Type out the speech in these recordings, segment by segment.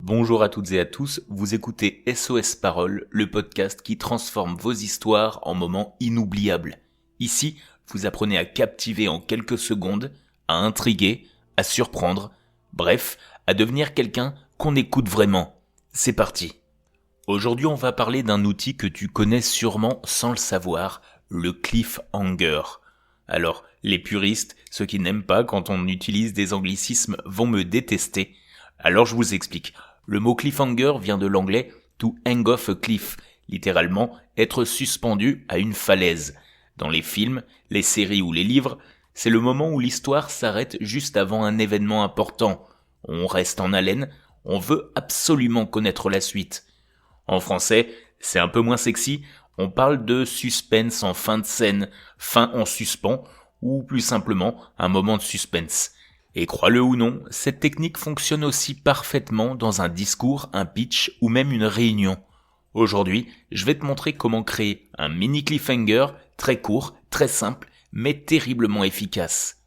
Bonjour à toutes et à tous, vous écoutez SOS Parole, le podcast qui transforme vos histoires en moments inoubliables. Ici, vous apprenez à captiver en quelques secondes, à intriguer, à surprendre, bref, à devenir quelqu'un qu'on écoute vraiment. C'est parti. Aujourd'hui, on va parler d'un outil que tu connais sûrement sans le savoir, le cliffhanger. Alors, les puristes, ceux qui n'aiment pas quand on utilise des anglicismes, vont me détester. Alors je vous explique. Le mot cliffhanger vient de l'anglais to hang off a cliff, littéralement être suspendu à une falaise. Dans les films, les séries ou les livres, c'est le moment où l'histoire s'arrête juste avant un événement important. On reste en haleine, on veut absolument connaître la suite. En français, c'est un peu moins sexy, on parle de suspense en fin de scène, fin en suspens, ou plus simplement un moment de suspense. Et crois-le ou non, cette technique fonctionne aussi parfaitement dans un discours, un pitch ou même une réunion. Aujourd'hui, je vais te montrer comment créer un mini cliffhanger très court, très simple, mais terriblement efficace.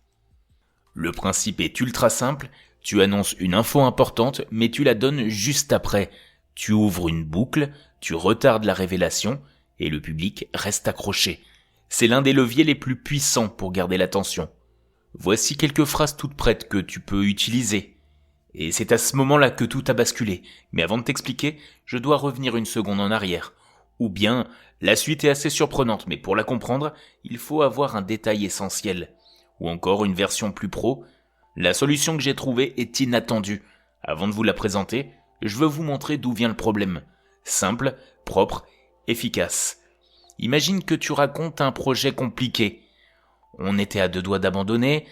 Le principe est ultra simple, tu annonces une info importante, mais tu la donnes juste après. Tu ouvres une boucle, tu retardes la révélation, et le public reste accroché. C'est l'un des leviers les plus puissants pour garder l'attention. Voici quelques phrases toutes prêtes que tu peux utiliser. Et c'est à ce moment-là que tout a basculé. Mais avant de t'expliquer, je dois revenir une seconde en arrière. Ou bien, la suite est assez surprenante, mais pour la comprendre, il faut avoir un détail essentiel. Ou encore une version plus pro. La solution que j'ai trouvée est inattendue. Avant de vous la présenter, je veux vous montrer d'où vient le problème. Simple, propre, efficace. Imagine que tu racontes un projet compliqué. On était à deux doigts d'abandonner,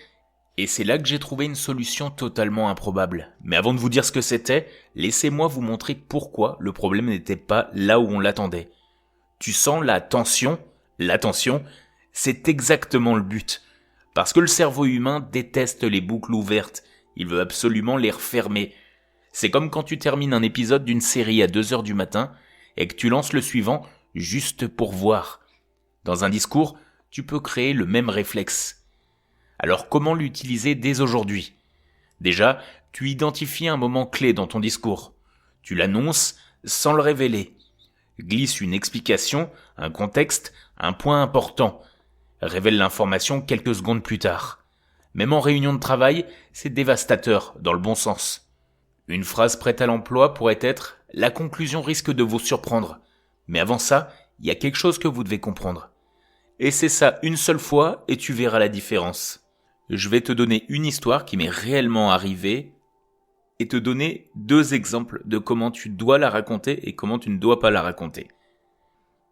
et c'est là que j'ai trouvé une solution totalement improbable. Mais avant de vous dire ce que c'était, laissez-moi vous montrer pourquoi le problème n'était pas là où on l'attendait. Tu sens la tension? L'attention, c'est exactement le but. Parce que le cerveau humain déteste les boucles ouvertes, il veut absolument les refermer. C'est comme quand tu termines un épisode d'une série à 2h du matin, et que tu lances le suivant juste pour voir. Dans un discours, tu peux créer le même réflexe. Alors comment l'utiliser dès aujourd'hui? Déjà, tu identifies un moment clé dans ton discours. Tu l'annonces sans le révéler. Glisse une explication, un contexte, un point important. Révèle l'information quelques secondes plus tard. Même en réunion de travail, c'est dévastateur dans le bon sens. Une phrase prête à l'emploi pourrait être « La conclusion risque de vous surprendre ». Mais avant ça, il y a quelque chose que vous devez comprendre. Et c'est ça une seule fois et tu verras la différence. Je vais te donner une histoire qui m'est réellement arrivée et te donner 2 exemples de comment tu dois la raconter et comment tu ne dois pas la raconter.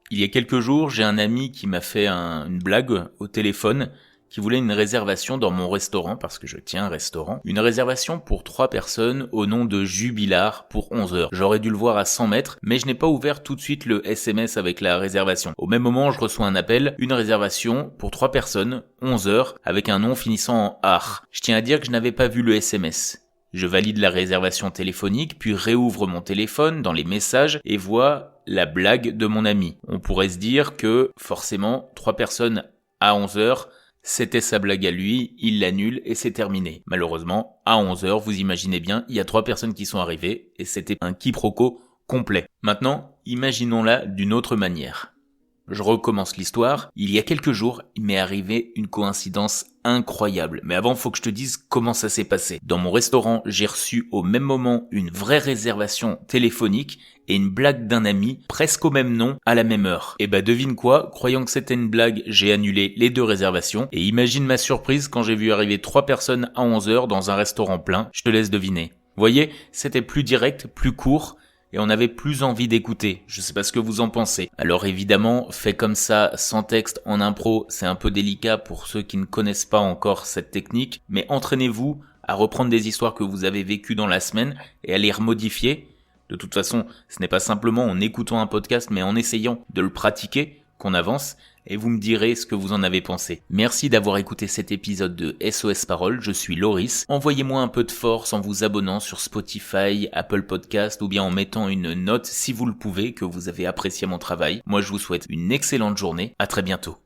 Il y a quelques jours, j'ai un ami qui m'a fait une blague au téléphone qui voulait une réservation dans mon restaurant, parce que je tiens un restaurant. Une réservation pour 3 personnes au nom de Jubilard pour 11h. J'aurais dû le voir à 100 mètres, mais je n'ai pas ouvert tout de suite le SMS avec la réservation. Au même moment, je reçois un appel, une réservation pour 3 personnes, 11h, avec un nom finissant en AR. Je tiens à dire que je n'avais pas vu le SMS. Je valide la réservation téléphonique, puis réouvre mon téléphone dans les messages et vois la blague de mon ami. On pourrait se dire que, forcément, 3 personnes à 11h, c'était sa blague à lui, il l'annule et c'est terminé. Malheureusement, à 11h, vous imaginez bien, il y a 3 personnes qui sont arrivées et c'était un quiproquo complet. Maintenant, imaginons-la d'une autre manière. Je recommence l'histoire. Il y a quelques jours, il m'est arrivé une coïncidence incroyable. Mais avant, faut que je te dise comment ça s'est passé. Dans mon restaurant, j'ai reçu au même moment une vraie réservation téléphonique et une blague d'un ami, presque au même nom, à la même heure. Et devine quoi, croyant que c'était une blague, j'ai annulé les 2 réservations. Et imagine ma surprise quand j'ai vu arriver 3 personnes à 11h dans un restaurant plein. Je te laisse deviner. Vous voyez, c'était plus direct, plus court. Et on avait plus envie d'écouter. Je sais pas ce que vous en pensez. Alors évidemment, fait comme ça, sans texte, en impro, c'est un peu délicat pour ceux qui ne connaissent pas encore cette technique, mais entraînez-vous à reprendre des histoires que vous avez vécues dans la semaine et à les remodifier. De toute façon, ce n'est pas simplement en écoutant un podcast, mais en essayant de le pratiquer qu'on avance. Et vous me direz ce que vous en avez pensé. Merci d'avoir écouté cet épisode de SOS Parole, je suis Loris. Envoyez-moi un peu de force en vous abonnant sur Spotify, Apple Podcast ou bien en mettant une note si vous le pouvez, que vous avez apprécié mon travail. Moi je vous souhaite une excellente journée, à très bientôt.